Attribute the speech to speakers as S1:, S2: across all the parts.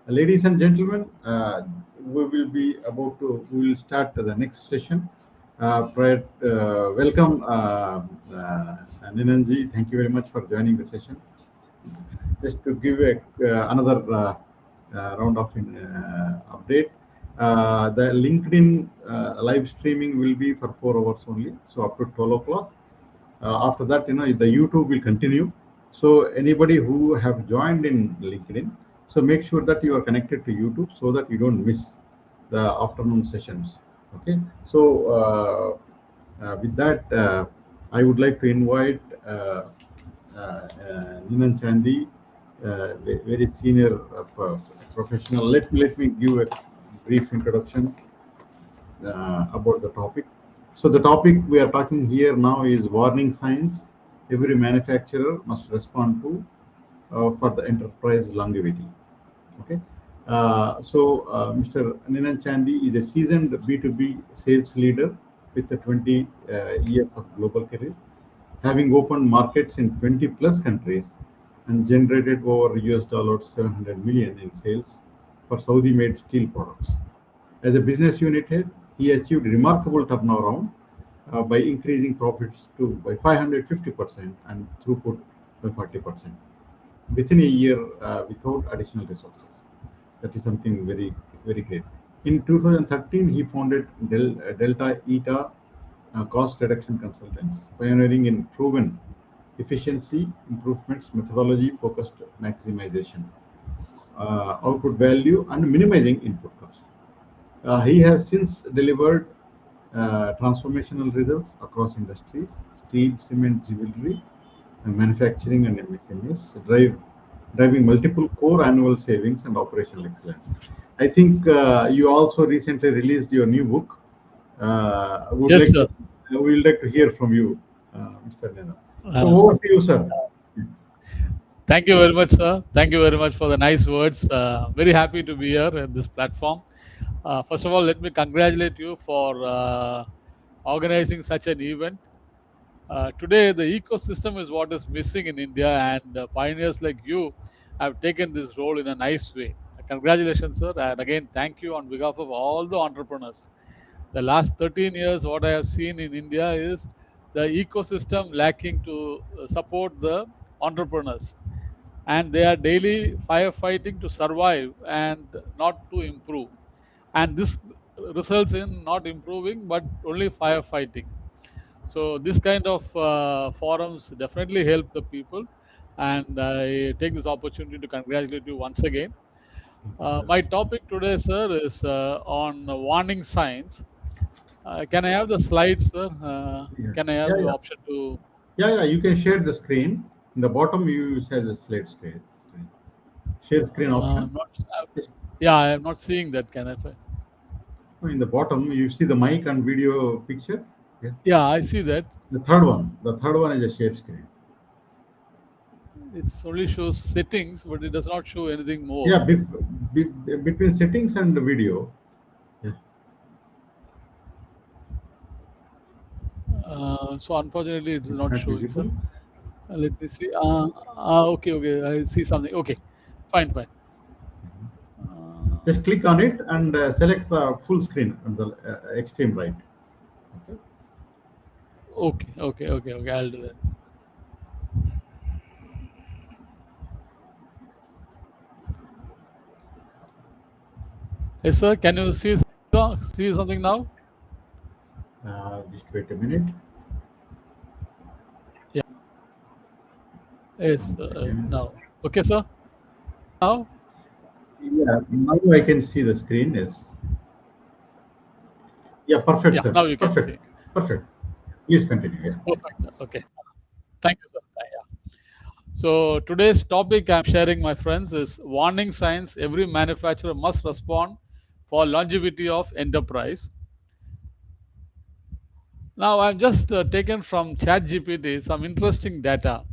S1: Ladies and gentlemen, we will start the next session. Welcome, Ninanji. Thank you very much for joining the session. Just to give another round of update, the LinkedIn live streaming will be for 4 hours only, so up to 12 o'clock. After that, the YouTube will continue. So anybody who have joined in LinkedIn, so make sure that you are connected to YouTube so that you don't miss the afternoon sessions. Okay. So with that, I would like to invite Ninan Chandy, very senior professional. Let me give a brief introduction about the topic. So the topic we are talking here now is warning signs every manufacturer must respond to for the enterprise longevity. Okay. Mr. Ninan Chandy is a seasoned B2B sales leader with 20 years of global career, having opened markets in 20 plus countries and generated over US 700 million in sales for Saudi made steel products. As a business unit head, he achieved remarkable turnaround by increasing profits by 550% and throughput by 40% within a year without additional resources. That is something very, very great. In 2013, he founded Delta Eta cost reduction consultants, pioneering in proven efficiency improvements, methodology focused maximization, output value, and minimizing input cost. He has since delivered transformational results across industries: steel, cement, jewelry, manufacturing, and MSMEs, driving multiple core annual savings and operational excellence. I think you also recently released your new book.
S2: Yes, sir.
S1: We would like to hear from you, Mr. Nena. So
S2: Uh,
S1: over to you, sir.
S2: Thank you very much, sir. Thank you very much for the nice words. Very happy to be here at this platform. First of all, let me congratulate you for organizing such an event. Today, the ecosystem is what is missing in India, and pioneers like you have taken this role in a nice way. Congratulations, sir. And again, thank you on behalf of all the entrepreneurs. The last 13 years, what I have seen in India is the ecosystem lacking to support the entrepreneurs. And they are daily firefighting to survive and not to improve. And this results in not improving, but only firefighting. So this kind of forums definitely help the people. And I take this opportunity to congratulate you once again. My topic today, sir, is on warning signs. Can I have the slides, sir?
S1: Yeah,
S2: Can I have
S1: yeah,
S2: the
S1: yeah,
S2: option to?
S1: yeah. You can share the screen. In the bottom, you have the slide screen. Share screen option.
S2: Not.
S1: Yes.
S2: Yeah, I am not seeing that. Can I?
S1: In the bottom, you see the mic and video picture. Yeah.
S2: Yeah, I see that.
S1: The third one is a share screen.
S2: It only shows settings, but it does not show anything more.
S1: Yeah, between settings and the video. Yeah.
S2: So unfortunately, it is
S1: It's
S2: not
S1: not
S2: showing, sir.
S1: visible.
S2: Let me see. Okay, okay. I see something. Okay, fine, fine.
S1: Just click on it and select the full screen on the extreme right. Okay.
S2: Okay, okay, okay, okay. I'll do that. Yes, sir. Can you see something now?
S1: Just wait a minute.
S2: Yeah. Yes.
S1: One second.
S2: Now. Okay, sir. Now.
S1: Yeah, now I can see the screen. Yes. Yeah, perfect,
S2: Yeah.
S1: sir.
S2: Now you can
S1: Perfect.
S2: see.
S1: Perfect. Please continue. Yeah.
S2: Perfect. Okay. Thank you, sir. Yeah. So today's topic I'm sharing, my friends, is warning signs every manufacturer must respond for longevity of enterprise. Now I've just taken from ChatGPT some interesting data.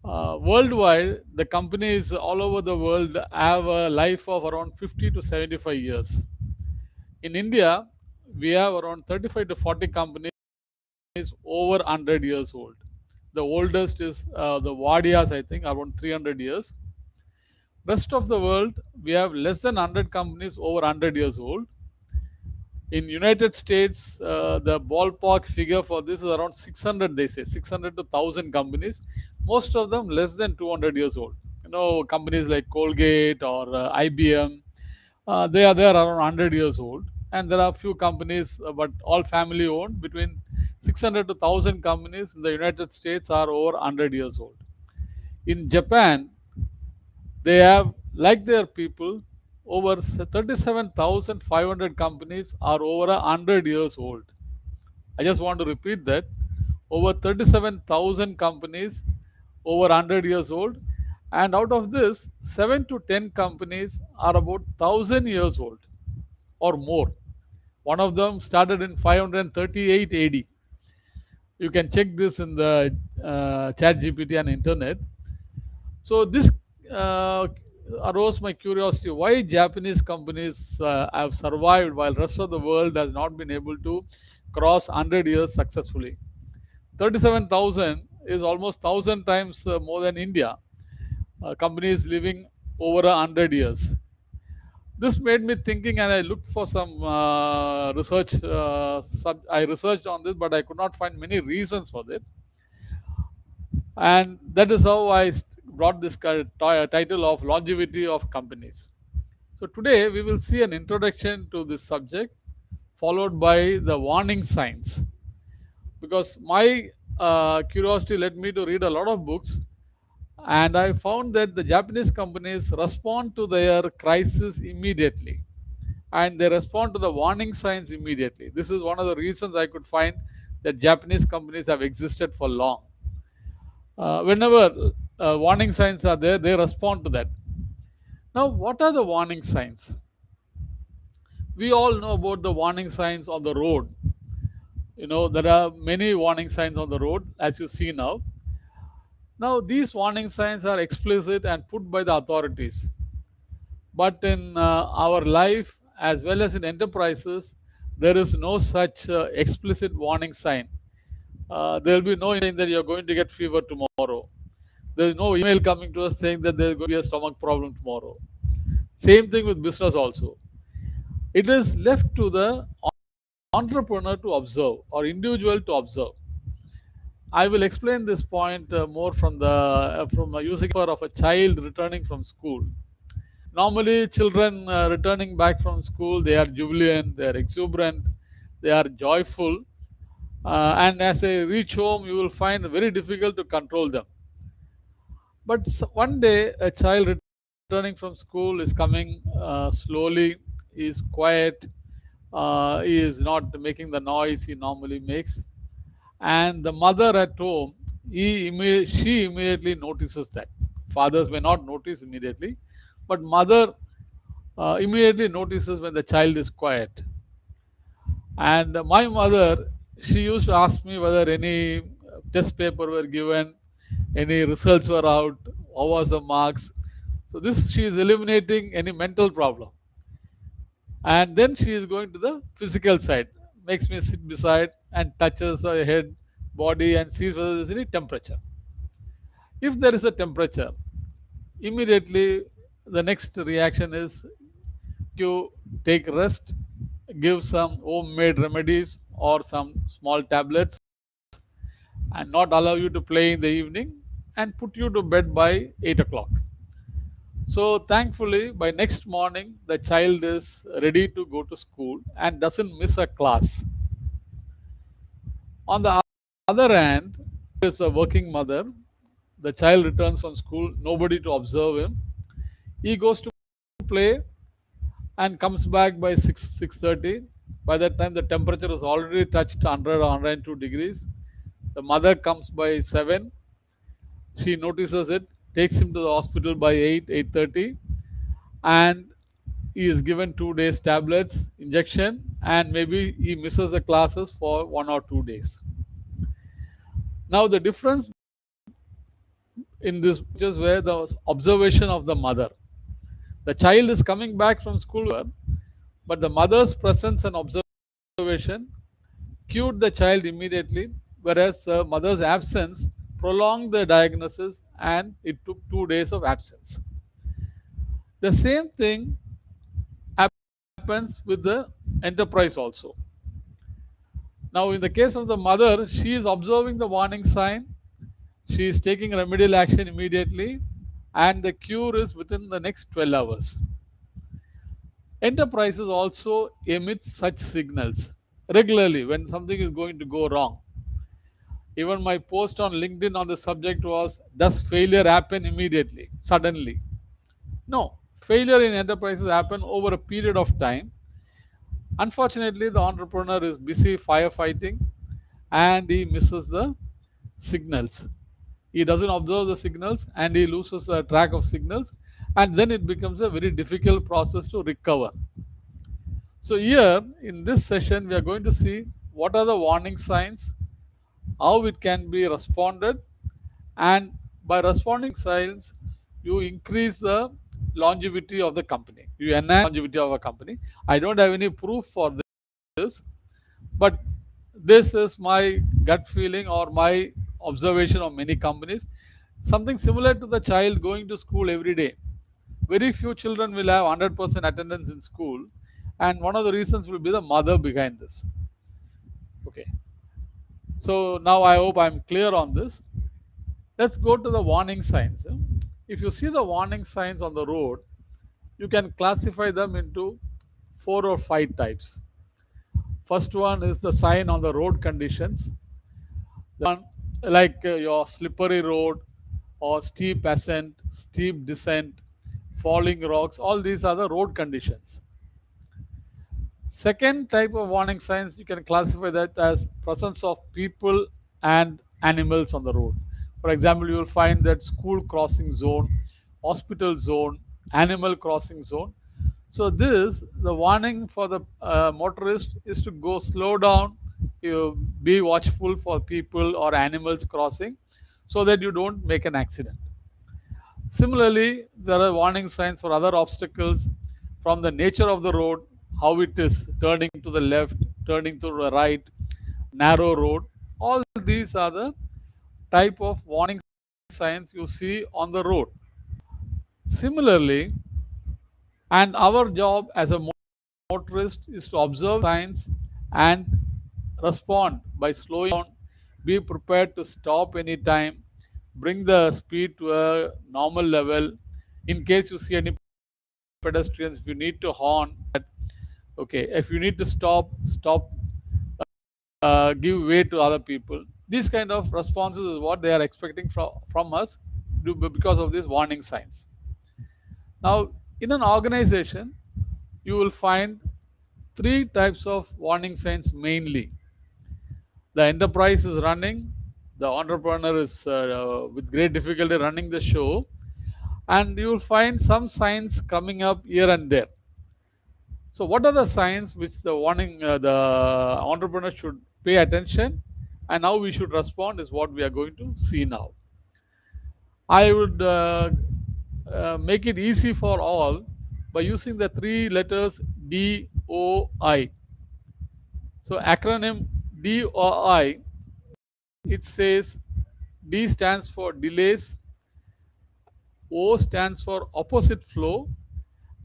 S2: Worldwide, the companies all over the world have a life of around 50 to 75 years. In India, we have around 35 to 40 companies over 100 years old. The oldest is the Wadias, I think, around 300 years. Rest of the world, we have less than 100 companies over 100 years old. In United States, the ballpark figure for this is around 600. They say 600 to 1,000 companies. Most of them less than 200 years old. Companies like Colgate or IBM, they are there around 100 years old. And there are a few companies, but all family owned. Between 600 to 1,000 companies in the United States are over 100 years old. In Japan, they have, like their people, over 37,500 companies are over 100 years old. I just want to repeat that. Over 37,000 companies over 100 years old. And out of this, 7 to 10 companies are about 1,000 years old or more. One of them started in 538 AD. You can check this in the chat GPT and internet. So this uh, arose my curiosity: why Japanese companies have survived while rest of the world has not been able to cross 100 years successfully. 37,000 is almost 1,000 times more than India. Companies living over 100 years. This made me thinking, and I looked for some research. I researched on this, but I could not find many reasons for it. And that is how I brought this title of longevity of companies. So today we will see an introduction to this subject, followed by the warning signs. Because my curiosity led me to read a lot of books, and I found that the Japanese companies respond to their crisis immediately, and they respond to the warning signs immediately. This is one of the reasons I could find that Japanese companies have existed for long. Whenever warning signs are there, they respond to that. Now, what are the warning signs? We all know about the warning signs on the road. There are many warning signs on the road, as you see now. Now, these warning signs are explicit and put by the authorities. But in our life, as well as in enterprises, there is no such explicit warning sign. There will be no saying that you're going to get fever tomorrow. There is no email coming to us saying that there's going to be a stomach problem tomorrow. Same thing with business also. It is left to the entrepreneur to observe or individual to observe. I will explain this point more from using of a child returning from school. Normally, children returning back from school, they are jubilant, they are exuberant, they are joyful, and as they reach home, you will find it very difficult to control them. But one day, a child returning from school is coming slowly, he is quiet, he is not making the noise he normally makes. And the mother at home, she immediately notices that. Fathers may not notice immediately, but mother immediately notices when the child is quiet. And my mother, she used to ask me whether any test paper were given, any results were out, how was the marks. So this, she is eliminating any mental problem. And then she is going to the physical side, makes me sit beside and touches the head, body, and sees whether there is any temperature. If there is a temperature, immediately the next reaction is to take rest, give some homemade remedies or some small tablets, and not allow you to play in the evening, and put you to bed by 8 o'clock. So thankfully, by next morning, the child is ready to go to school and doesn't miss a class. On the other hand, is a working mother. The child returns from school, nobody to observe him. He goes to play and comes back by 6:30. By that time, the temperature is already touched 100 or 102 degrees. The mother comes by 7. She notices it, takes him to the hospital by 8:30, and he is given 2 days tablets, injection, and maybe he misses the classes for 1 or 2 days. Now the difference in this is where the observation of the mother. The child is coming back from school, but the mother's presence and observation cured the child immediately, whereas the mother's absence prolonged the diagnosis and it took 2 days of absence. The same thing happens with the enterprise also. Now, in the case of the mother, she is observing the warning sign, she is taking remedial action immediately, and the cure is within the next 12 hours. Enterprises also emit such signals regularly when something is going to go wrong. Even my post on LinkedIn on the subject was, does failure happen immediately, suddenly? No, failure in enterprises happen over a period of time. Unfortunately, the entrepreneur is busy firefighting and he misses the signals. He doesn't observe the signals and he loses the track of signals, and then it becomes a very difficult process to recover. So, here in this session, we are going to see what are the warning signs, how it can be responded, and by responding signs, you increase the longevity of the company, you enhance longevity of a company. I don't have any proof for this, but this is my gut feeling or my observation of many companies. Something similar to the child going to school every day. Very few children will have 100% attendance in school, and one of the reasons will be the mother behind this. Okay, so now I hope I'm clear on this. Let's go to the warning signs. If you see the warning signs on the road, you can classify them into 4 or 5 types. First one is the sign on the road conditions. The one like your slippery road or steep ascent, steep descent, falling rocks, all these are the road conditions. Second type of warning signs, you can classify that as presence of people and animals on the road. For example, you will find that school crossing zone, hospital zone, animal crossing zone. So this, the warning for the motorist is to go slow down, you be watchful for people or animals crossing so that you don't make an accident. Similarly, there are warning signs for other obstacles from the nature of the road, how it is turning to the left, turning to the right, narrow road. All these are the type of warning signs you see on the road. Similarly, and our job as a motorist is to observe signs and respond by slowing down, be prepared to stop anytime, bring the speed to a normal level. In case you see any pedestrians, if you need to horn, okay, if you need to stop, give way to other people. These kind of responses is what they are expecting from us because of these warning signs. Now, in an organization, you will find 3 types of warning signs mainly. The enterprise is running, the entrepreneur is with great difficulty running the show, and you will find some signs coming up here and there. So, what are the signs which the entrepreneur should pay attention, and how we should respond is what we are going to see now. I would make it easy for all by using the 3 letters DOI. So, acronym DOI, it says D stands for delays, O stands for opposite flow,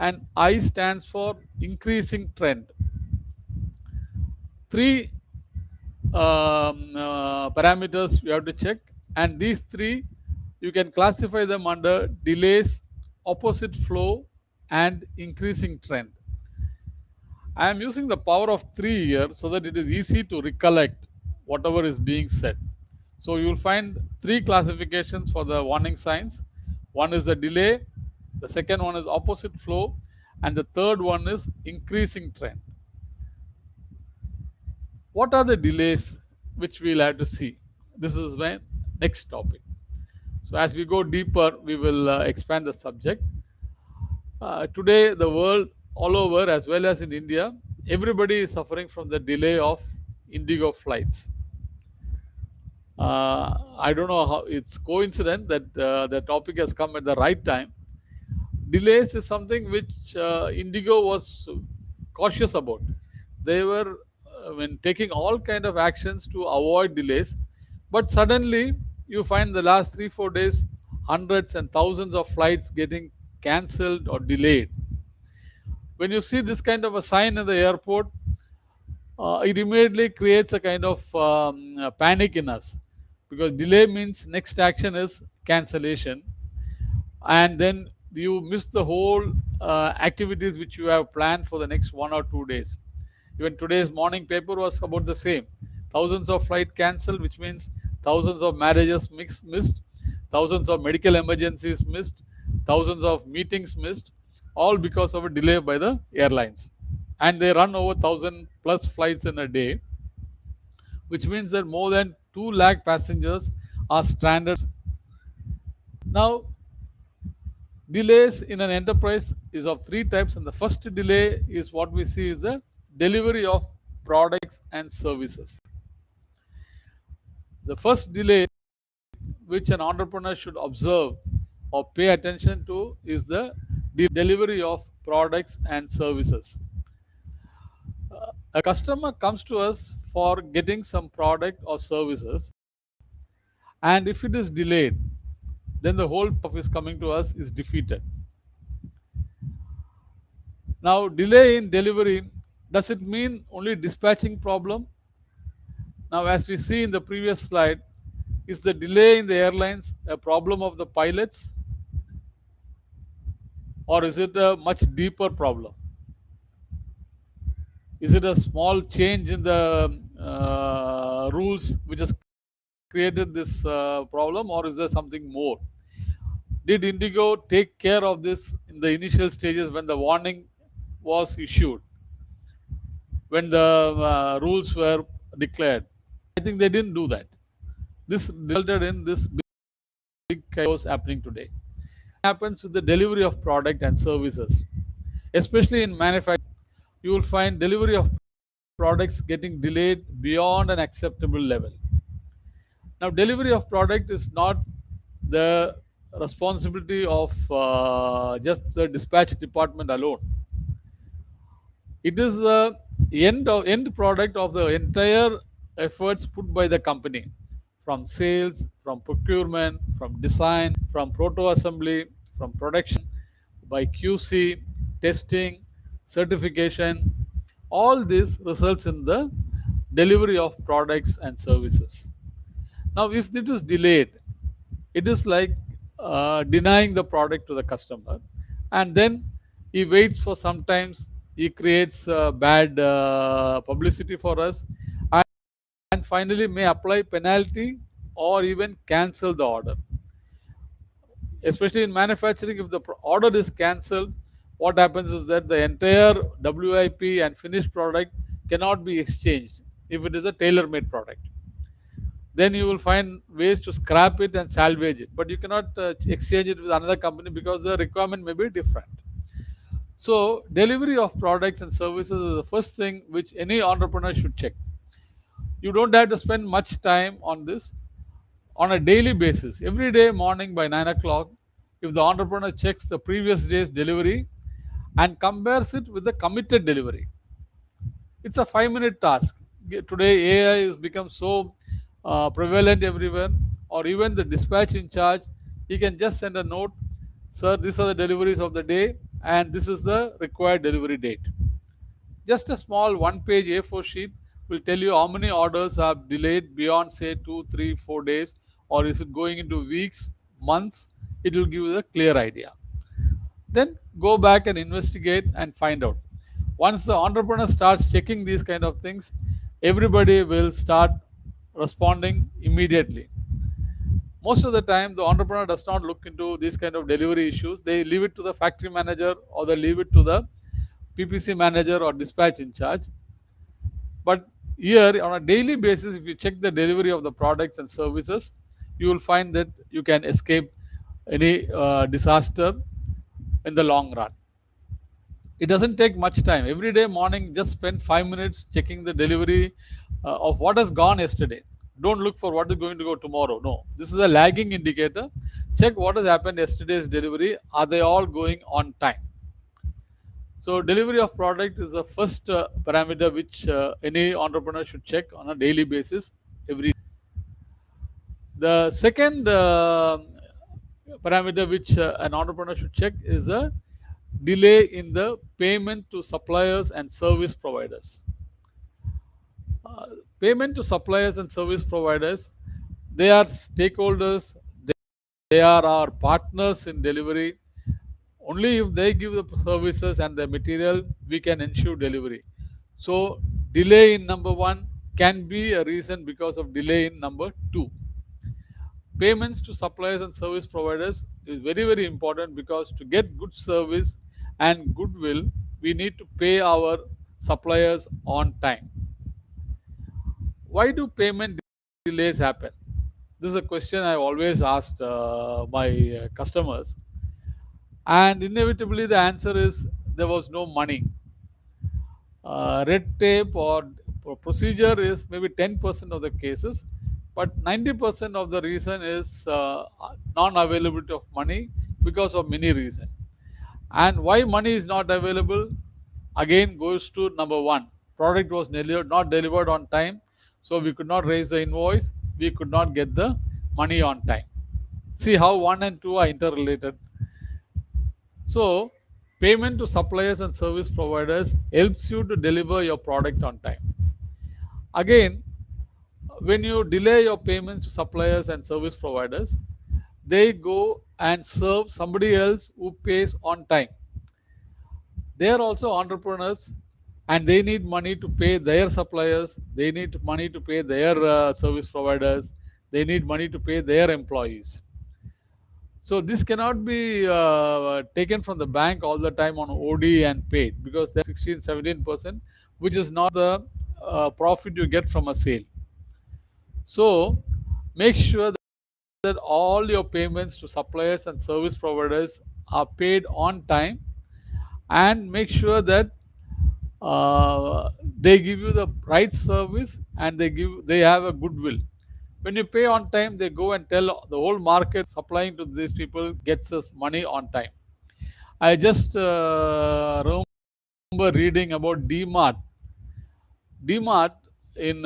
S2: and I stands for increasing trend. 3 parameters you have to check, and these 3 you can classify them under delays, opposite flow, and increasing trend. I am using the power of 3 here so that it is easy to recollect whatever is being said. So you will find 3 classifications for the warning signs. One is the delay, the second one is opposite flow, and the third one is increasing trend. What are the delays which we will have to see? This is my next topic. So as we go deeper, we will expand the subject. Today, the world all over as well as in India, everybody is suffering from the delay of Indigo flights. I don't know how it's coincident that the topic has come at the right time. Delays is something which Indigo was cautious about. They were taking all kind of actions to avoid delays, but suddenly you find the last 3-4 days hundreds and thousands of flights getting cancelled or delayed. When you see this kind of a sign in the airport, it immediately creates a kind of panic in us, because delay means next action is cancellation, and then you miss the whole activities which you have planned for the next 1 or 2 days. Even today's morning paper was about the same. Thousands of flight cancelled, which means thousands of marriages missed, thousands of medical emergencies missed, thousands of meetings missed, all because of a delay by the airlines. And they run over 1,000 plus flights in a day, which means that more than 2 lakh passengers are stranded. Now, delays in an enterprise is of three types, and the first delay is what we see is the delivery of products and services. The first delay which an entrepreneur should observe or pay attention to is the delivery of products and services. A customer comes to us for getting some product or services, and if it is delayed, then the whole of his coming to us is defeated. Now, delay in delivery, does it mean only dispatching problem? Now, as we see in the previous slide, is the delay in the airlines a problem of the pilots, or is it a much deeper problem? Is it a small change in the rules which has created this problem, or is there something more? Did Indigo take care of this in the initial stages when the warning was issued, when the rules were declared? I think they didn't do that. This resulted in this big chaos happening today. What happens with the delivery of product and services, especially in manufacturing? You will find delivery of products getting delayed beyond an acceptable level. Now, delivery of product is not the responsibility of just the dispatch department alone. It is the end product of the entire efforts put by the company, from sales, from procurement, from design, from proto assembly, from production, by QC, testing, certification. All this results in the delivery of products and services. Now, if it is delayed, it is like denying the product to the customer, and then he waits for some times. He creates bad publicity for us, and finally may apply penalty or even cancel the order. Especially in manufacturing, if the order is cancelled, what happens is that the entire WIP and finished product cannot be exchanged if it is a tailor-made product. Then you will find ways to scrap it and salvage it, but you cannot exchange it with another company because the requirement may be different. So, delivery of products and services is the first thing which any entrepreneur should check. You don't have to spend much time on this. On a daily basis, every day morning by 9 o'clock, if the entrepreneur checks the previous day's delivery and compares it with the committed delivery, it's a 5-minute task. Today, AI has become so prevalent everywhere, or even the dispatch in charge, he can just send a note, sir, these are the deliveries of the day, and this is the required delivery date. Just a small 1-page A4 sheet will tell you how many orders are delayed beyond, say, 2, 3, 4 days, or is it going into weeks, months. It will give you a clear idea. Then go back and investigate and find out. Once the entrepreneur starts checking these kind of things, everybody will start responding immediately. Most of the time, the entrepreneur does not look into these kind of delivery issues. They leave it to the factory manager, or they leave it to the PPC manager or dispatch in charge. But here, on a daily basis, if you check the delivery of the products and services, you will find that you can escape any disaster in the long run. It doesn't take much time. Every day morning, just spend 5 minutes checking the delivery of what has gone yesterday. Don't look for what is going to go tomorrow. No, this is a lagging indicator. Check what has happened yesterday's delivery. Are they all going on time? So, delivery of product is the first parameter which any entrepreneur should check on a daily basis. The second parameter which an entrepreneur should check is a delay in the payment to suppliers and service providers. Uh, Payment to suppliers and service providers, they are stakeholders, they are our partners in delivery. Only if they give the services and the material, we can ensure delivery. So, delay in number one can be a reason because of delay in number two. Payments to suppliers and service providers is very, very important, because to get good service and goodwill, we need to pay our suppliers on time. Why do payment delays happen? This is a question I've always asked my customers, and inevitably the answer is there was no money. Red tape or procedure is maybe 10% of the cases, but 90% of the reason is non-availability of money because of many reasons. And why money is not available again goes to number one: product was not delivered on time, so we could not raise the invoice, we could not get the money on time. See how one and two are interrelated. So payment to suppliers and service providers helps you to deliver your product on time. Again, when you delay your payments to suppliers and service providers, they go and serve somebody else who pays on time. They are also entrepreneurs, and they need money to pay their suppliers, they need money to pay their service providers, they need money to pay their employees. So this cannot be taken from the bank all the time on OD and paid, because there's 16-17%, which is not the profit you get from a sale. So make sure that all your payments to suppliers and service providers are paid on time, and make sure that they give you the right service and they have a goodwill. When you pay on time, they go and tell the whole market supplying to these people gets us money on time. I just remember reading about DMart. DMart in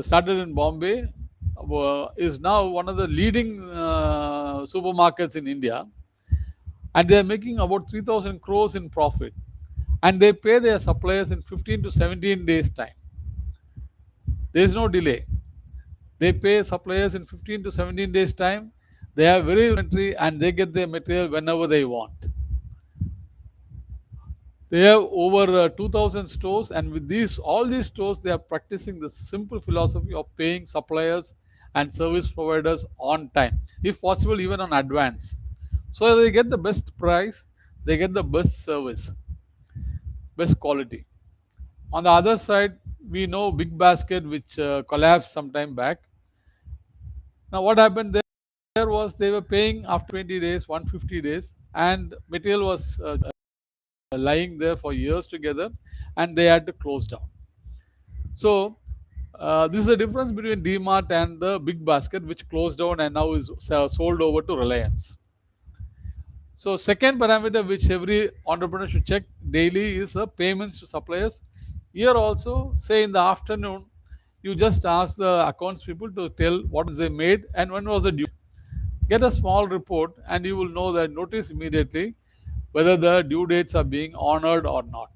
S2: started in Bombay, is now one of the leading supermarkets in India, and they are making about 3,000 crores in profit, and they pay their suppliers in 15 to 17 days time. There is no delay. They pay suppliers in 15 to 17 days time. They have very inventory, and they get their material whenever they want. They have over 2,000 stores, and with all these stores, they are practicing the simple philosophy of paying suppliers and service providers on time, if possible even on advance, so they get the best price, they get the best service, best quality. On the other side, we know Big Basket, which collapsed some time back. Now what happened there was they were paying after 20 days, 150 days, and material was lying there for years together, and they had to close down. So this is the difference between DMart and the Big Basket, which closed down and now is sold over to Reliance. So second parameter which every entrepreneur should check daily is the payments to suppliers. Here also, say in the afternoon, you just ask the accounts people to tell what they made and when was the due. Get a small report, and you will know that, notice immediately whether the due dates are being honored or not.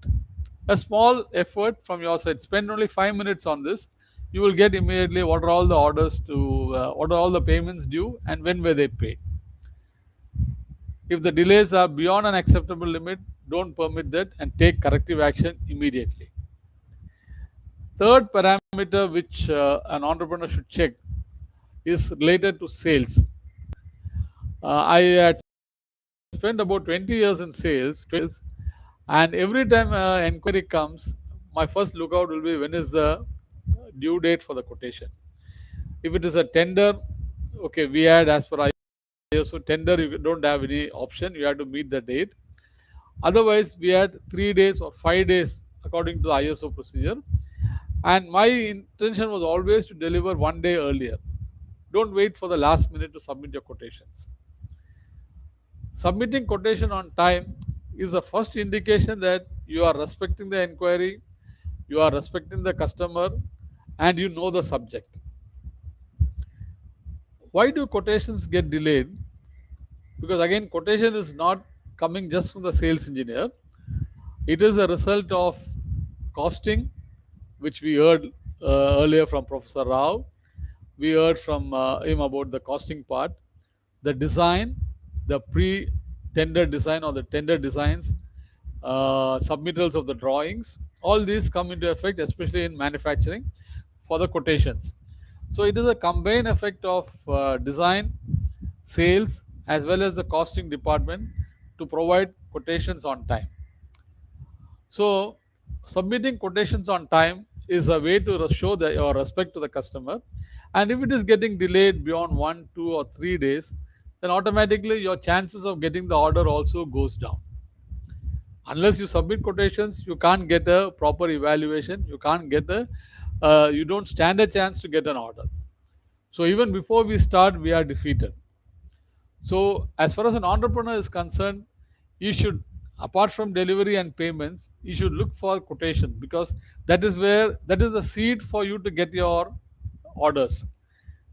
S2: A small effort from your side, spend only 5 minutes on this, you will get immediately what are all the orders to, what are all the payments due and when were they paid. If the delays are beyond an acceptable limit, don't permit that and take corrective action immediately. Third parameter which an entrepreneur should check is related to sales. I had spent about 20 years in sales, and every time an inquiry comes, my first lookout will be when is the due date for the quotation. If it is a tender, okay, we had as per ISO tender, you don't have any option, you have to meet the date. Otherwise, we had 3 days or 5 days according to the ISO procedure. And my intention was always to deliver 1 day earlier. Don't wait for the last minute to submit your quotations. Submitting quotation on time is the first indication that you are respecting the inquiry, you are respecting the customer, and you know the subject. Why do quotations get delayed? because again, quotation is not coming just from the sales engineer. It is a result of costing, which we heard earlier from Professor Rao. We heard from him about the costing part, the design, the pre-tender design or the tender designs, submittals of the drawings. All these come into effect, especially in manufacturing, for the quotations. So it is a combined effect of design, sales, as well as the costing department to provide quotations on time. So, submitting quotations on time is a way to show your respect to the customer. And if it is getting delayed beyond 1, 2, or 3 days, then automatically your chances of getting the order also goes down. Unless you submit quotations, you can't get a proper evaluation. You don't stand a chance to get an order. So even before we start, we are defeated. So, as far as an entrepreneur is concerned, you should, apart from delivery and payments, you should look for quotation, because that is the seed for you to get your orders.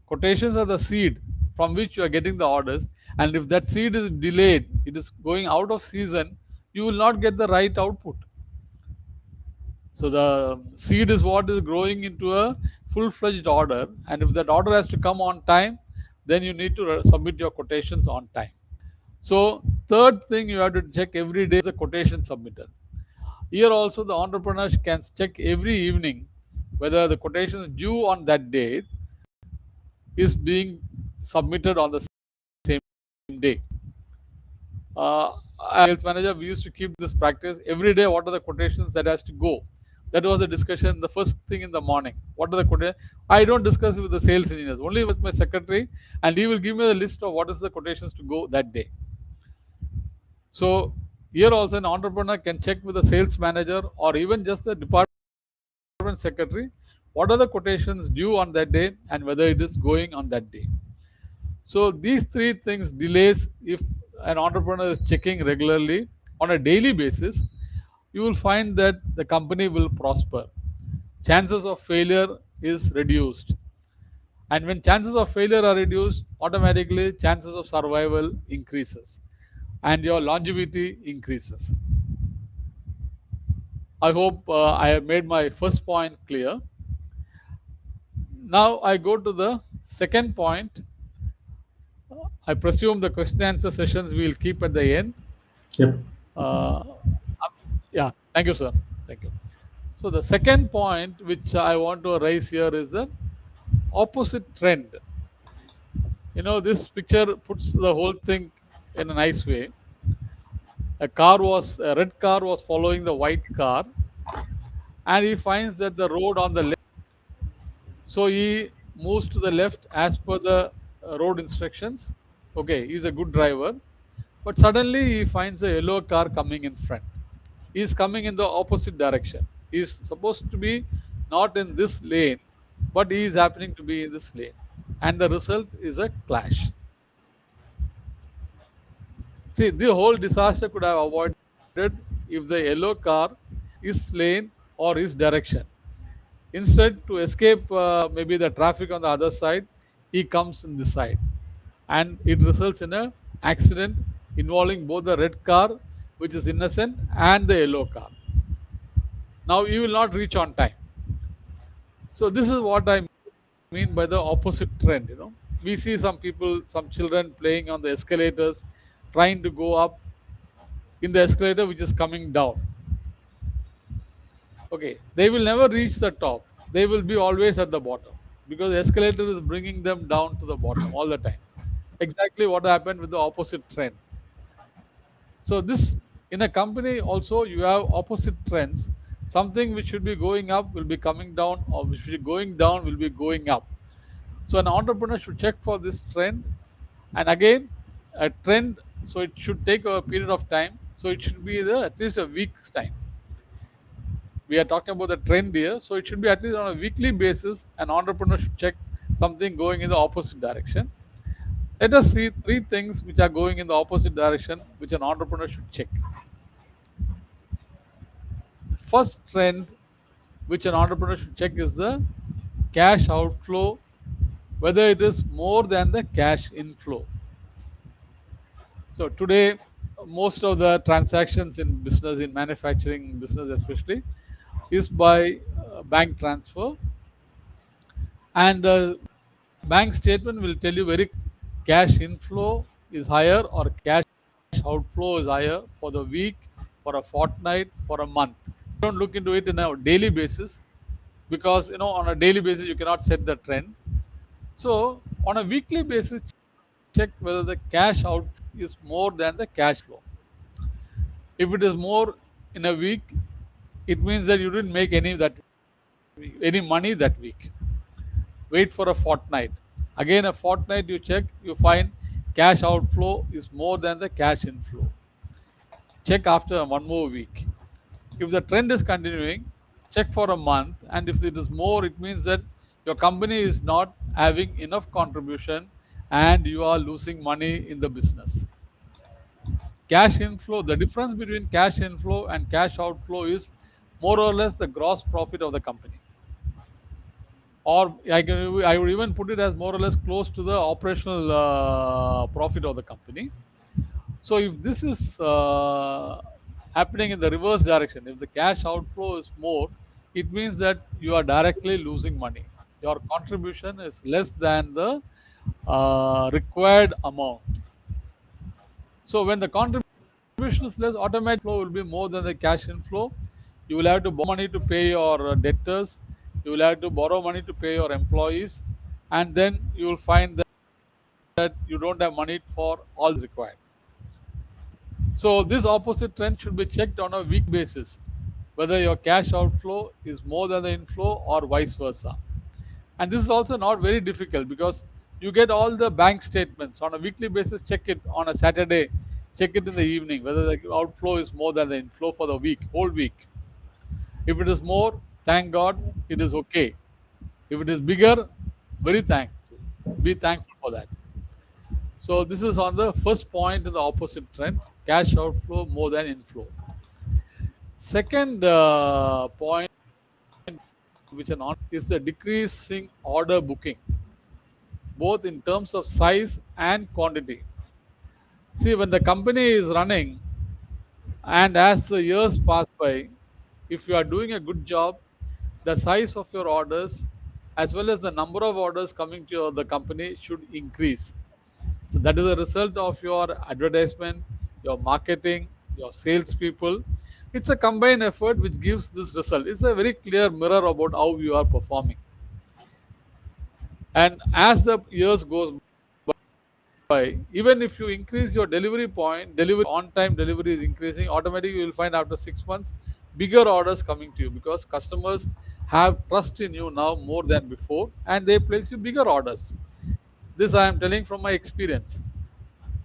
S2: Quotations are the seed from which you are getting the orders, and if that seed is delayed, it is going out of season, you will not get the right output. So the seed is what is growing into a full-fledged order, and if that order has to come on time, then you need to submit your quotations on time. So third thing you have to check every day is the quotation submitted. Here also the entrepreneur can check every evening whether the quotations due on that date is being submitted on the same day. As sales manager, we used to keep this practice every day. What are the quotations that has to go? That was a discussion the first thing in the morning. What are the quotations? I don't discuss with the sales engineers, only with my secretary, and he will give me the list of what is the quotations to go that day. So here also an entrepreneur can check with the sales manager or even just the department secretary what are the quotations due on that day and whether it is going on that day. So these three things delays, if an entrepreneur is checking regularly on a daily basis, you will find that the company will prosper. Chances of failure is reduced. And when chances of failure are reduced, automatically chances of survival increases and your longevity increases. I hope I have made my first point clear. Now I go to the second point. I presume the question answer sessions we will keep at the end.
S1: Yep.
S2: Uh, yeah, thank you, sir. Thank you. So the second point which I want to raise here is the opposite trend. This picture puts the whole thing in a nice way. A red car was following the white car, and he finds that the road on the left, so he moves to the left as per the road instructions. Okay, he's a good driver, but suddenly he finds a yellow car coming in front. He is coming in the opposite direction. He is supposed to be not in this lane, but he is happening to be in this lane, and the result is a clash. See, the whole disaster could have avoided if the yellow car is lane or his direction. Instead, to escape maybe the traffic on the other side, he comes in this side, and it results in a accident involving both the red car, which is innocent, and the yellow car. Now he will not reach on time. So this is what I mean by the opposite trend. We see some people, some children playing on the escalators, trying to go up in the escalator which is coming down. Okay, they will never reach the top. They will be always at the bottom because the escalator is bringing them down to the bottom all the time. Exactly what happened with the opposite trend. So this, in a company also, you have opposite trends. Something which should be going up will be coming down, or which should be going down will be going up. So an entrepreneur should check for this trend. And again, a trend, so it should take a period of time. So it should be at least a week's time. We are talking about the trend here, so it should be at least on a weekly basis. An entrepreneur should check something going in the opposite direction. Let us see three things which are going in the opposite direction, which an entrepreneur should check. First trend which an entrepreneur should check is the cash outflow, whether it is more than the cash inflow. So today, most of the transactions in business, in manufacturing business especially, is by bank transfer, and the bank statement will tell you very cash inflow is higher or cash outflow is higher for the week, for a fortnight, for a month. Don't look into it in a daily basis, because on a daily basis you cannot set the trend. So on a weekly basis, check whether the cash out is more than the cash flow. If it is more in a week, it means that you didn't make any money that week. Wait for a fortnight. Again, a fortnight you check, you find cash outflow is more than the cash inflow. Check after one more week. If the trend is continuing, check for a month, and if it is more, it means that your company is not having enough contribution and you are losing money in the business. Cash inflow, the difference between cash inflow and cash outflow is more or less the gross profit of the company. Or I would even put it as more or less close to the operational profit of the company. So if this is happening in the reverse direction, if the cash outflow is more, it means that you are directly losing money. Your contribution is less than the required amount. So when the contribution is less, automatic flow will be more than the cash inflow. You will have to borrow money to pay your debtors. You will have to borrow money to pay your employees, and then you will find that you don't have money for all required. So this opposite trend should be checked on a week basis, whether your cash outflow is more than the inflow or vice versa. And this is also not very difficult, because you get all the bank statements on a weekly basis. Check it on a Saturday, check it in the evening, whether the outflow is more than the inflow for the whole week. If it is more, thank God, it is okay. If it is bigger, very thankful. Be thankful for that. So this is on the first point in the opposite trend, cash outflow more than inflow. Second point, which is the decreasing order booking, both in terms of size and quantity. See, when the company is running, and as the years pass by, if you are doing a good job, the size of your orders as well as the number of orders coming to the company should increase. So that is a result of your advertisement, your marketing, your salespeople. It's a combined effort which gives this result. It's a very clear mirror about how you are performing. And as the years goes by, even if you increase your delivery on-time delivery is increasing, automatically you will find after 6 months bigger orders coming to you, because customers have trust in you now more than before, and they place you bigger orders. This I am telling from my experience.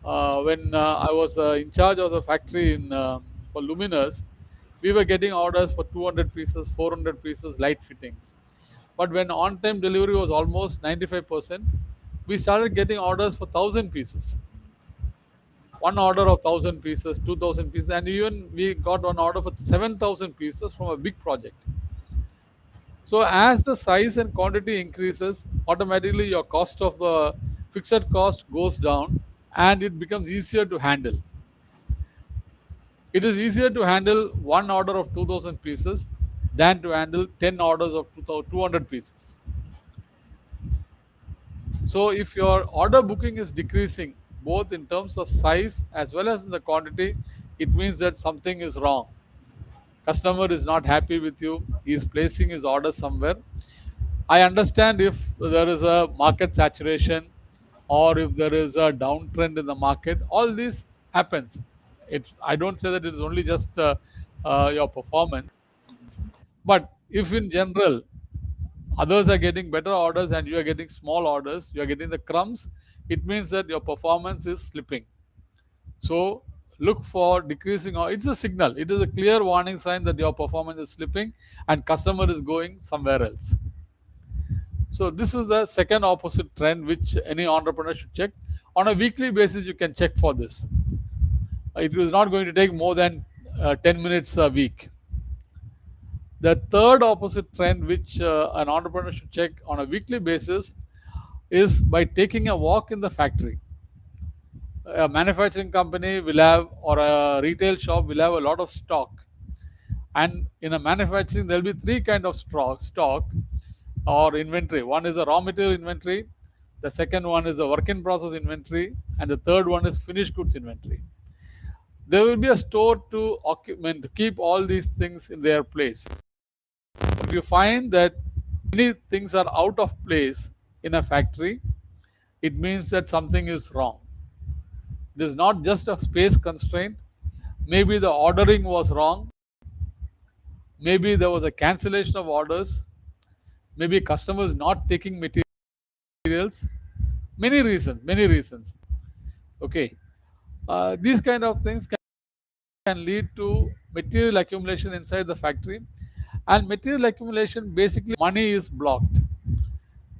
S2: When I was in charge of the factory for luminous, we were getting orders for 200 pieces, 400 pieces light fittings. But when on-time delivery was almost 95%, we started getting orders for 1,000 pieces. One order of 1,000 pieces, 2,000 pieces, and even we got one order for 7,000 pieces from a big project. So as the size and quantity increases, automatically your cost of the fixed cost goes down, and it becomes easier to handle. It is easier to handle one order of 2,000 pieces than to handle 10 orders of 200 pieces. So if your order booking is decreasing, both in terms of size as well as in the quantity, it means that something is wrong. Customer is not happy with you. He is placing his order somewhere. I understand if there is a market saturation, or if there is a downtrend in the market, all this happens. I don't say that it is only just your performance, but if in general others are getting better orders and you are getting small orders, you are getting the crumbs, it means that your performance is slipping. So look for decreasing, or it's a signal. It is a clear warning sign that your performance is slipping and customer is going somewhere else. So this is the second opposite trend which any entrepreneur should check. On a weekly basis, you can check for this. It is not going to take more than 10 minutes a week. The third opposite trend which an entrepreneur should check on a weekly basis is by taking a walk in the factory. a manufacturing company will have, or a retail shop will have a lot of stock. And in a manufacturing, there'll be three kind of stock or inventory. One is the raw material inventory, the second one is the work in process inventory, and the third one is finished goods inventory. There will be a store to to keep all these things in their place. If you find that many things are out of place in a factory, it means that something is wrong. It is not just a space constraint. Maybe the ordering was wrong. Maybe there was a cancellation of orders. Maybe customers not taking materials. Many reasons, many reasons. Okay. These kind of things can lead to material accumulation inside the factory. And material accumulation, basically, money is blocked.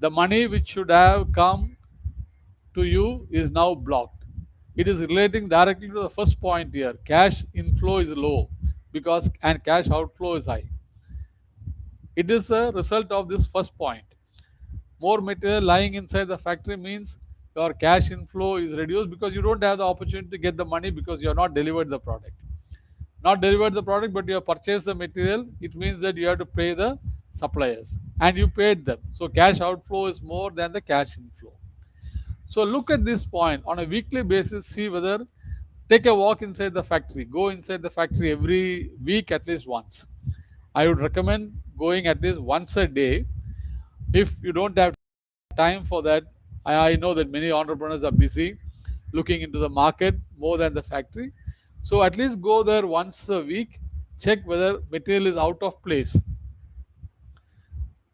S2: The money which should have come to you is now blocked. It is relating directly to the first point here. Cash inflow is low because and cash outflow is high. It is a result of this first point. More material lying inside the factory means your cash inflow is reduced because you don't have the opportunity to get the money because you have not delivered the product. Not delivered the product, but you have purchased the material. It means that you have to pay the suppliers and you paid them. So cash outflow is more than the cash inflow. So look at this point on a weekly basis. See whether take a walk inside the factory. Go inside the factory every week at least once. I would recommend going at least once a day. If you don't have time for that, I know that many entrepreneurs are busy looking into the market more than the factory. So at least go there once a week, check whether material is out of place.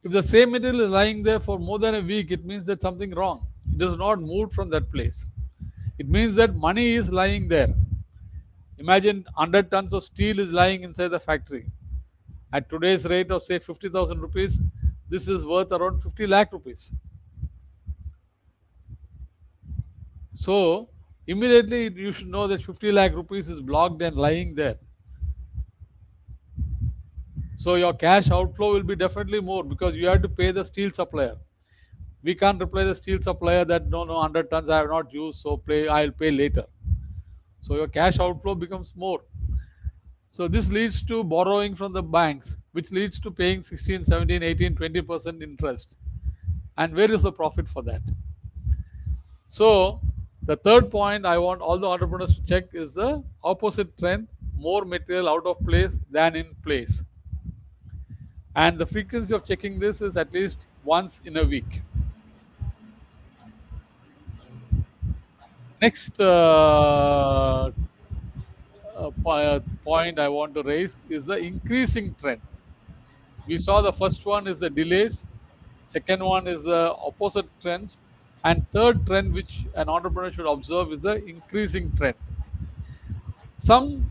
S2: If the same material is lying there for more than a week, it means that something wrong. It is not moved from that place. It means that money is lying there. Imagine 100 tons of steel is lying inside the factory. At today's rate of say 50,000 rupees, this is worth around 50 lakh rupees. So immediately you should know that 50 lakh rupees is blocked and lying there. So your cash outflow will be definitely more because you have to pay the steel supplier. We can't reply the steel supplier that no 100 tons I have not used, so I'll pay later. So your cash outflow becomes more. So this leads to borrowing from the banks, which leads to paying 16, 17, 18, 20% interest. And where is the profit for that? So the third point I want all the entrepreneurs to check is the opposite trend, more material out of place than in place. And the frequency of checking this is at least once in a week. Next point I want to raise is the increasing trend. We saw the first one is the delays, second one is the opposite trends, and third trend which an entrepreneur should observe is the increasing trend. Some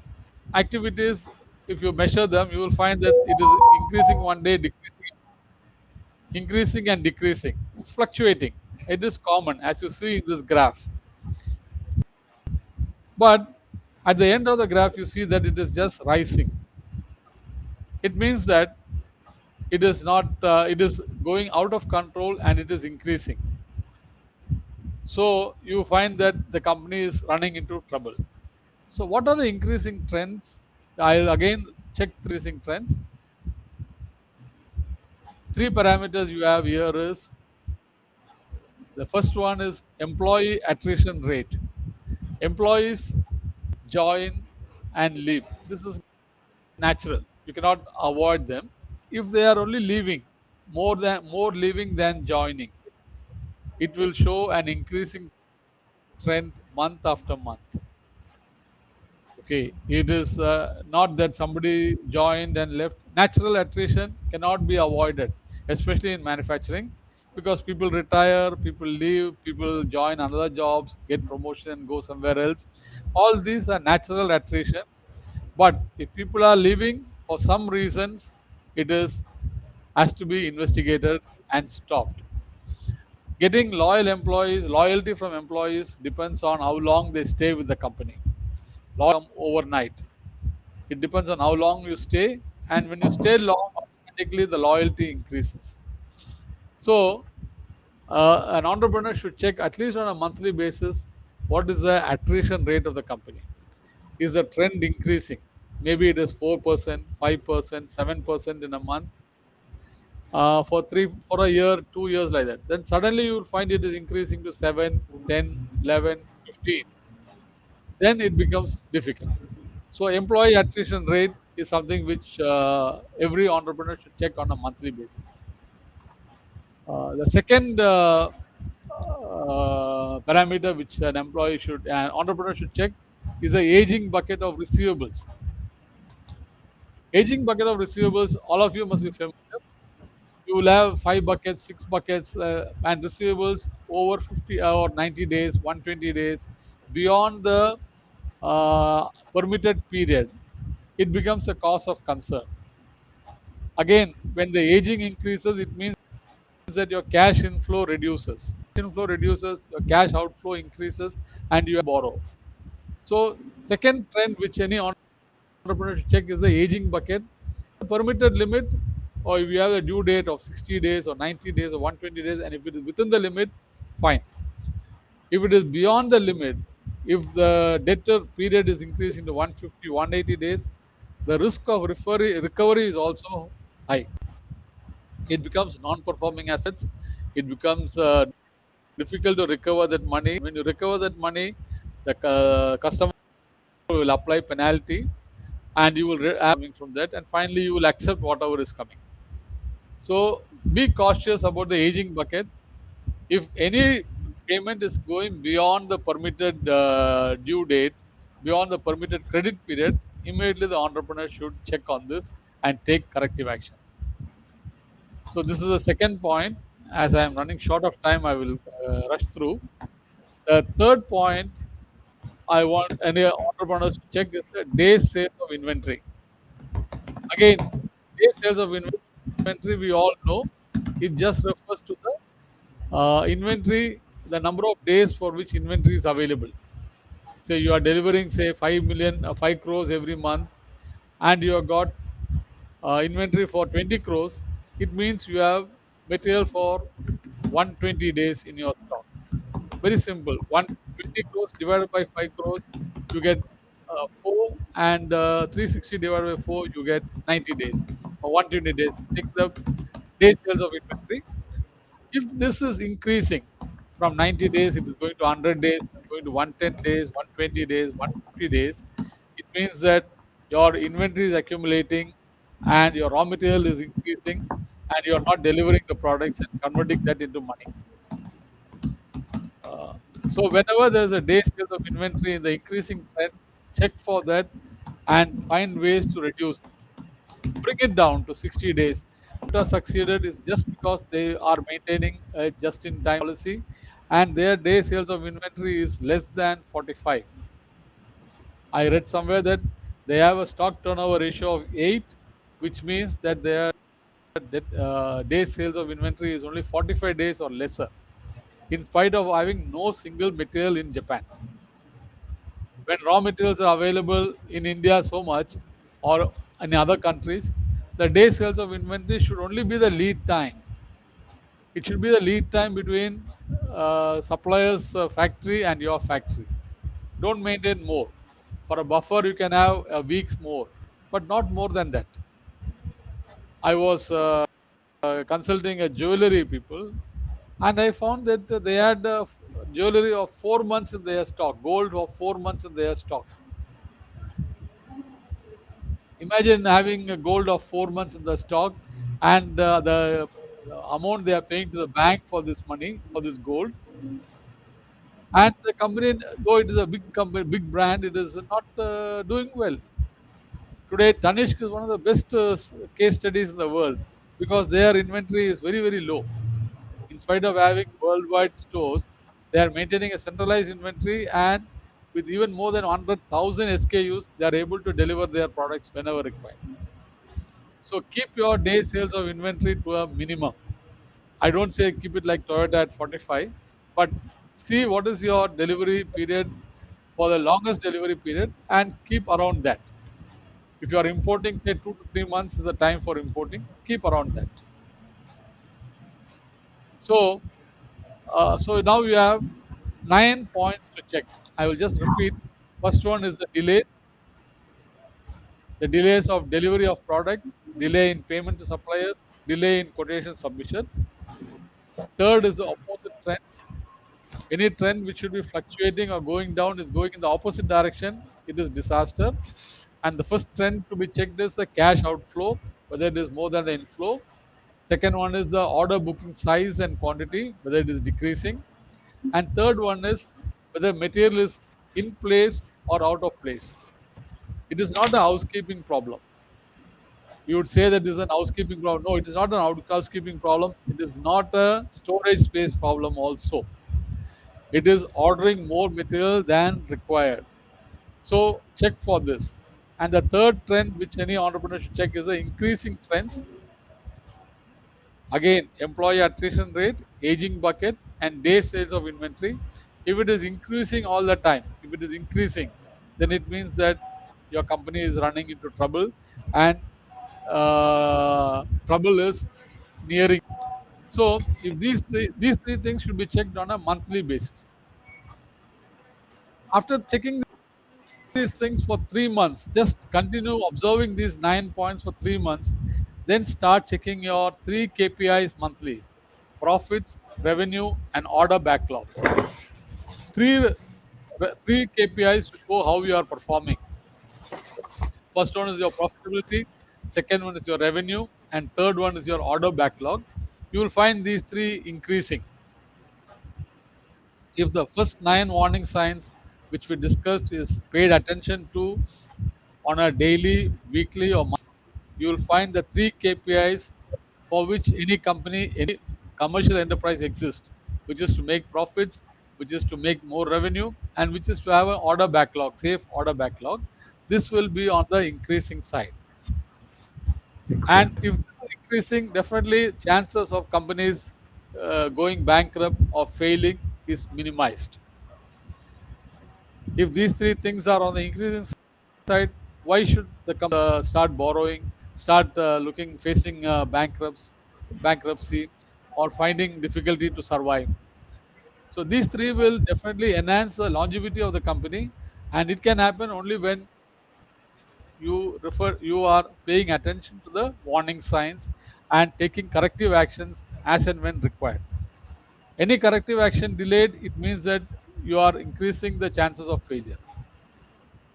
S2: activities, if you measure them, you will find that it is increasing one day, increasing and decreasing. It's fluctuating. It is common as you see in this graph. But at the end of the graph, you see that it is just rising. It means that it is not, it is going out of control and it is increasing. So you find that the company is running into trouble. So what are the increasing trends? I'll again check increasing trends. Three parameters you have here is the first one is employee attrition rate. Employees join and leave. This is natural. You cannot avoid them. If they are only leaving, more leaving than joining, it will show an increasing trend month after month. Okay, it is not that somebody joined and left. Natural attrition cannot be avoided, especially in manufacturing, because people retire, people leave, people join another jobs, get promotion, go somewhere else. All these are natural attrition. But if people are leaving for some reasons, it is has to be investigated and stopped. Getting loyalty from employees depends on how long they stay with the company. Loyalty overnight. It depends on how long you stay, and when you stay long, automatically the loyalty increases. So, an entrepreneur should check at least on a monthly basis what is the attrition rate of the company? Is the trend increasing? Maybe it is 4%, 5%, 7% in a month, for a year, 2 years like that. Then suddenly you will find it is increasing to 7, 10, 11, 15. Then it becomes difficult. So employee attrition rate is something which every entrepreneur should check on a monthly basis. The second parameter which an entrepreneur should check is the aging bucket of receivables. Aging bucket of receivables, all of you must be familiar. You will have 5 buckets, 6 buckets, and receivables over 50 or 90 days, 120 days, beyond the permitted period. It becomes a cause of concern. Again, when the aging increases, it means that your cash inflow reduces. Inflow reduces, your cash outflow increases, and you borrow. So, second trend which any entrepreneur should check is the aging bucket. The permitted limit, or if you have a due date of 60 days or 90 days or 120 days, and if it is within the limit, fine. If it is beyond the limit, if the debtor period is increasing to 150, 180 days, the risk of recovery is also high. It becomes non-performing assets. It becomes difficult to recover that money. When you recover that money, the customer will apply penalty, and you will coming from that, and finally you will accept whatever is coming. So be cautious about the aging bucket. If any payment is going beyond the permitted due date, beyond the permitted credit period, immediately the entrepreneur should check on this and take corrective action. So this is the second point. As I am running short of time, I will rush through. The third point I want any entrepreneurs to check is the day sales of inventory. Again, day sales of inventory, we all know, it just refers to the inventory, the number of days for which inventory is available. Say you are delivering, say 5 million, 5 crores every month, and you have got inventory for 20 crores. It means you have material for 120 days in your stock. Very simple. 120 crores divided by 5 crores, you get 4, and 360 divided by 4, you get 90 days or 120 days. Take the day sales of inventory. If this is increasing from 90 days, it is going to 100 days, it's going to 110 days, 120 days, 150 days. It means that your inventory is accumulating and your raw material is increasing, and you are not delivering the products and converting that into money. Uh, so whenever there's a day sales of inventory in the increasing trend, check for that and find ways to reduce it. Bring it down to 60 days. What has succeeded is just because they are maintaining a just-in-time policy, and their day sales of inventory is less than 45. I read somewhere that they have a stock turnover ratio of 8, which means that their day sales of inventory is only 45 days or lesser, in spite of having no single material in Japan. When raw materials are available in India so much or in other countries, the day sales of inventory should only be the lead time. It should be the lead time between supplier's factory and your factory. Don't maintain more. For a buffer, you can have a week's more, but not more than that. I was consulting a jewelry people, and I found that they had jewelry of 4 months in their stock, gold of 4 months in their stock. Imagine having a gold of 4 months in the stock, and the amount they are paying to the bank for this money, for this gold. And the company, though it is a big company, big brand, it is not doing well. Today, Tanishq is one of the best case studies in the world because their inventory is very, very low. In spite of having worldwide stores, they are maintaining a centralized inventory, and with even more than 100,000 SKUs, they are able to deliver their products whenever required. So keep your day sales of inventory to a minimum. I don't say keep it like Toyota at 45, but see what is your delivery period for the longest delivery period and keep around that. If you are importing, say 2 to 3 months is the time for importing, keep around that. So, so now you have 9 points to check. I will just repeat. First one is the delays of delivery of product, delay in payment to suppliers, delay in quotation submission. Third is the opposite trends. Any trend which should be fluctuating or going down is going in the opposite direction. It is disaster. And the first trend to be checked is the cash outflow, whether it is more than the inflow. Second one is the order booking size and quantity, whether it is decreasing. And third one is whether material is in place or out of place. It is not a housekeeping problem. You would say that this is an housekeeping problem. No, it is not an housekeeping problem. It is not a storage space problem also. It is ordering more material than required. So check for this. And the third trend which any entrepreneur should check is the increasing trends. Again, employee attrition rate, aging bucket, and day sales of inventory. If it is increasing all the time, if it is increasing, then it means that your company is running into trouble, and trouble is nearing. So, if these three things should be checked on a monthly basis. After checking these things for 3 months, just continue observing these 9 points for 3 months. Then start checking your three KPIs monthly: profits, revenue, and order backlog. Three, three KPIs to show how you are performing. First one is your profitability, second one is your revenue, and third one is your order backlog. You will find these three increasing. If the first 9 warning signs which we discussed is paid attention to on a daily, weekly, or monthly, you will find the three KPIs for which any company, any commercial enterprise exists, which is to make profits, which is to make more revenue, and which is to have an order backlog, safe order backlog. This will be on the increasing side. And
S1: Excellent.
S2: if this is increasing, definitely chances of companies going bankrupt or failing is minimized. If these three things are on the increasing side, why should the company start borrowing, start facing bankruptcy, or finding difficulty to survive? So these three will definitely enhance the longevity of the company, and it can happen only when you are paying attention to the warning signs and taking corrective actions as and when required. Any corrective action delayed, it means that you are increasing the chances of failure.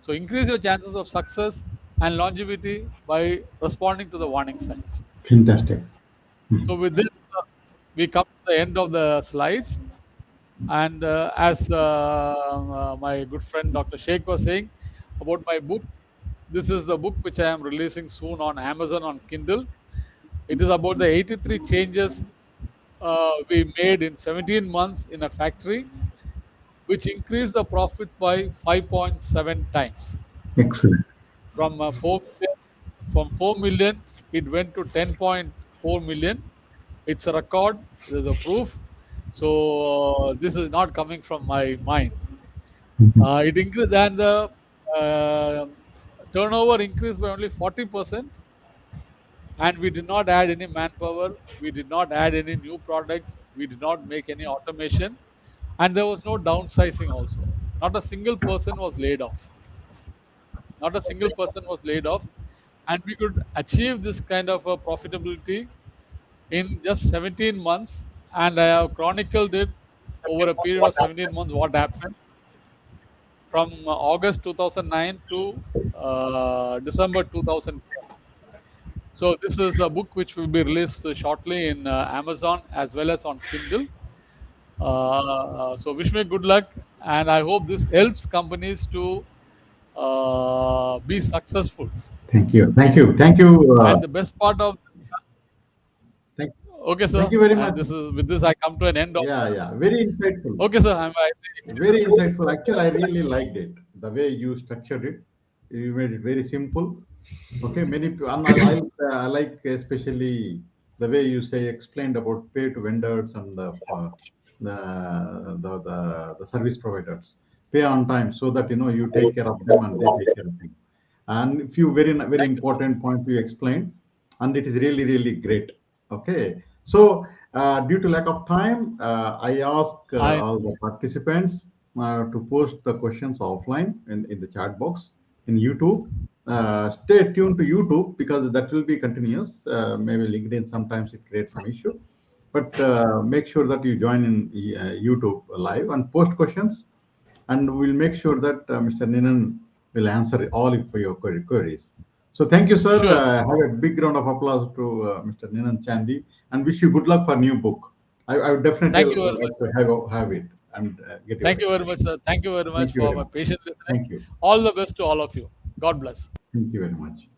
S2: So increase your chances of success and longevity by responding to the warning signs.
S1: Fantastic.
S2: So with this, we come to the end of the slides. And as my good friend Dr. Sheikh was saying about my book, this is the book which I am releasing soon on Amazon on Kindle. It is about the 83 changes we made in 17 months in a factory, which increased the profits by 5.7 times.
S1: Excellent.
S2: From 4 million, from 4 million, it went to 10.4 million. It's a record. There's a proof. So this is not coming from my mind.
S1: Mhm.
S2: It increased, and the uh, turnover increased by only 40%, and we did not add any manpower. We did not add any new products. We did not make any automation, and there was no downsizing also. Not a single person was laid off. Not a single person was laid off, and we could achieve this kind of a profitability in just 17 months. And I have chronicled it over a period of 17 months what happened from August 2009 to December 2010. So this is a book which will be released shortly in Amazon as well as on Kindle. So wish me good luck, and I hope this helps companies to be successful.
S1: Thank you. Thank you. Thank you.
S2: And the best part of this,
S1: Thank,
S2: okay,
S1: thank
S2: sir,
S1: you very
S2: and
S1: much.
S2: this is with this I come to an end of.
S1: Yeah, yeah. Very insightful.
S2: Okay, sir, I
S1: Very insightful. Actually, I really liked it. The way you structured it, you made it very simple. Okay, many people, and I like especially the way you say explained about pay to vendors and the service providers. Pay on time so that you take care of them and they take care of you. And few very
S2: thank you, sir.
S1: important points you explained, and it is really great. Okay, so Due to lack of time, I ask
S2: I
S1: all the participants to post the questions offline in the chat box in YouTube. Stay tuned to YouTube because that will be continuous. Maybe LinkedIn sometimes it creates some issue, but make sure that you join in YouTube live and post questions, and we'll make sure that Mr. Ninan will answer all of your queries. So thank you, sir.
S2: sure.
S1: Have a big round of applause to Mr. Ninan Chandy, and wish you good luck for new book. I would definitely
S2: Thank you very
S1: like
S2: much.
S1: to have it and get your
S2: Thank you very much,
S1: information.
S2: sir. Thank you very much
S1: Thank you
S2: for
S1: very
S2: my
S1: much.
S2: patient listening.
S1: Thank you.
S2: All the best to all of you. God bless.
S1: Thank you very much.